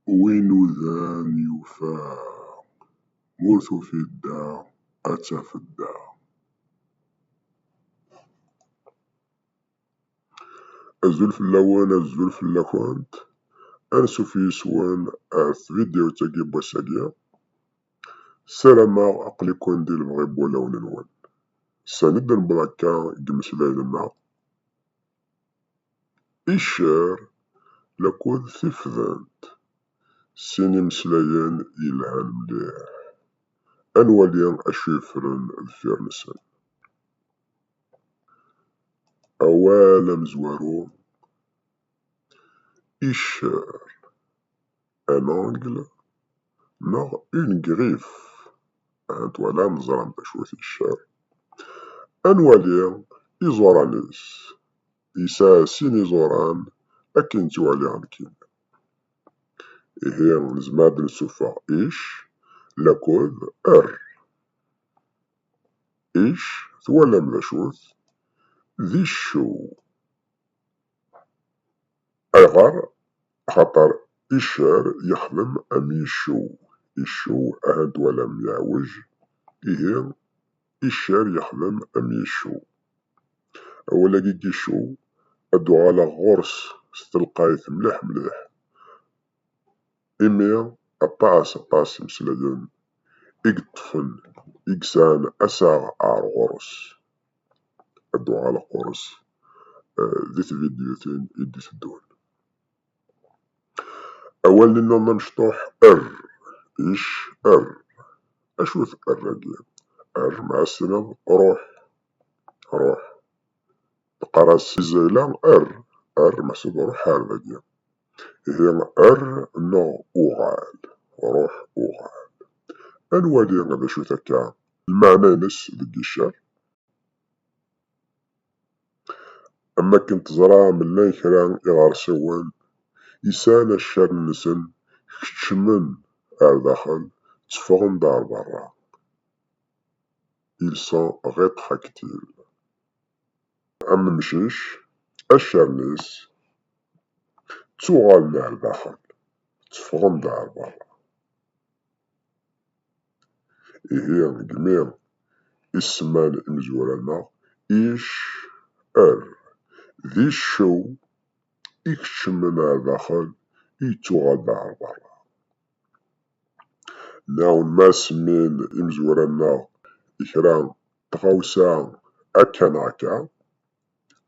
وين ذان يفاق غوث في الداع أتى في الداع. الزلف اللوان الزلف اللكوانت أنسو في سوان فيديو تاقي بوساقيا سلامة عقلي كون ديال الغيب ولا وننوان ساند البلاكا قمس ليلنا إشار لكود ثفذانت سيني مسلايان يلهان مليح أنواليان أشيفرن الفيرنسان أوالا مزوارو إشار ان أنجل نغ اون غريف هانت ولا مزران بشوث الشار أنواليان إزورانيس إسا سيني زوران أكين توالي عنكين إهي نزماد نسوفا إيش لكود إيش ثوالا مذاشوث ذي الشو أغار خاطر إشار يخدم أمي الشو أهد ولا ميعوج إيه إشار يخدم أمي أولا كيكي شو أدو على غرس ستلقايت مليح مليح إمي الطاس مسلدن إقطفن إقسان أساغ غرس أدو على غرس ذيت فيديوتين إدي تدون أول لنا مشطوح إيش أشوث راكي مع السلام روح تقراس زيلا محسوب روح هذاك هي نو أوغال روح أوغال أنوالي غدا شو تكا المعنى نس ديك الشعر أما كنت زرا من لا يكران إغار سوان إسان الشر نسن كتشمن داخل تفغن دار برا ils sont rétractiles أما مشيش الشرنيس توغال نار داخل تفغن دار برا إيه جميع اسمان مزورانا إيش ذي الشو إكتشمن نار داخل توغال دار برا ناون ما سمين مزورانا إكرام تغاوسا أكان هكا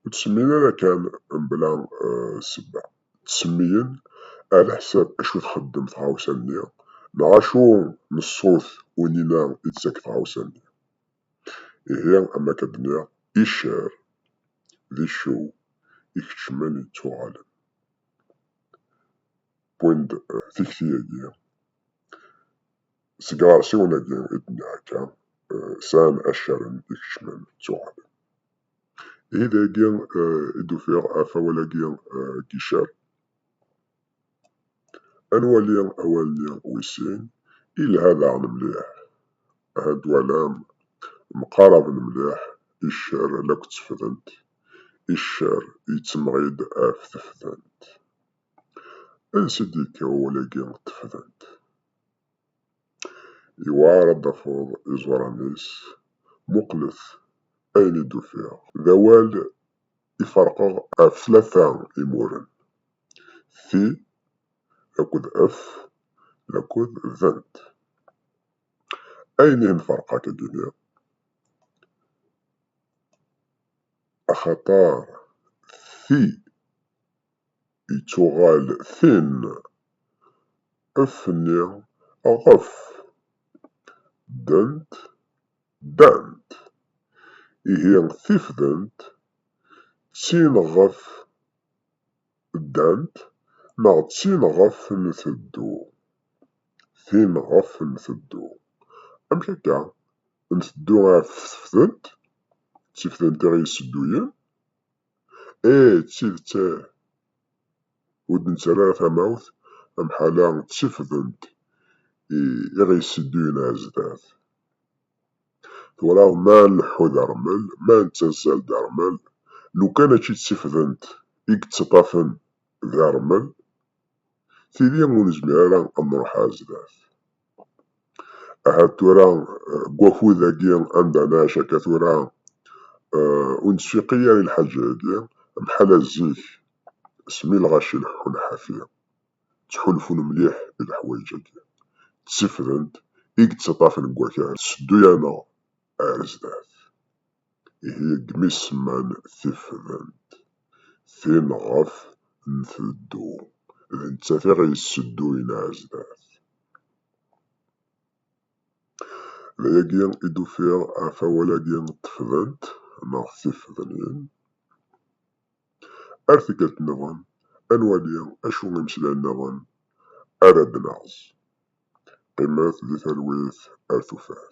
وتسمين أنا كان بلا سبة تسمين على حساب أشو تخدم تغاوساني نعاشو نصوت ونينا إتساك تغاوساني إهي أما كدنيا إشار ذي شو إكتشماني توغالن بويند تكتيا سيقار سيونا ديال إدنيا هكا سان أشارن إكتشمان توغالن إذا كان إدو فيغ أفاولا كان كيشار أنواليان أواليان ويسين إلا هذا عن مليح هاد ولام مقارب مليح إشار لاك تفذنت إشار يتمغيد تفذنت أنسديك ولا كان تفذنت يوارد دفوض إزورانيس مقلث أين يدو فيغ ذوال يفرق ثلاثة إمورن في لكود لكود ذنت أين فرقا كدنيا أخطار في يتوغال ثين أفني أغف دنت إهي ثيف دنت تين غف دنت مع تين غف نثدو ثين غف نثدو أمشي كاع نثدو غف ثفدنت تفدنت غي يسدوين تيفتا ودن ثلاثة موت أمحالا تفدنت غي يسدوين عزدات ولا ما نلحو درمل ما نتنزل درمل لو كان هادشي تفدنت إك تطافن درمل تيدي ونزميرا نروح عزداف. تورا كوافو ذاكيا عندنا شاكا تورا ونسفيقيا للحاجة هاديا بحال الزيك سمي الغاشي نحو الحافية تحلفون مليح الحوايج هاديا تسفرنت إيك تطافن كواكا تسدو يانا عرزداف هي كمي سمان تفرنت فين غاف نثدو نتا غيسدو ينعزداف لاياكيا إدو فيها عفاولاكيا تفرنت نا تفرنين أرثكت نغن أنواليا أشو نمسلا نغن أرد نغز قيمات ذي تلويث أرثوفات.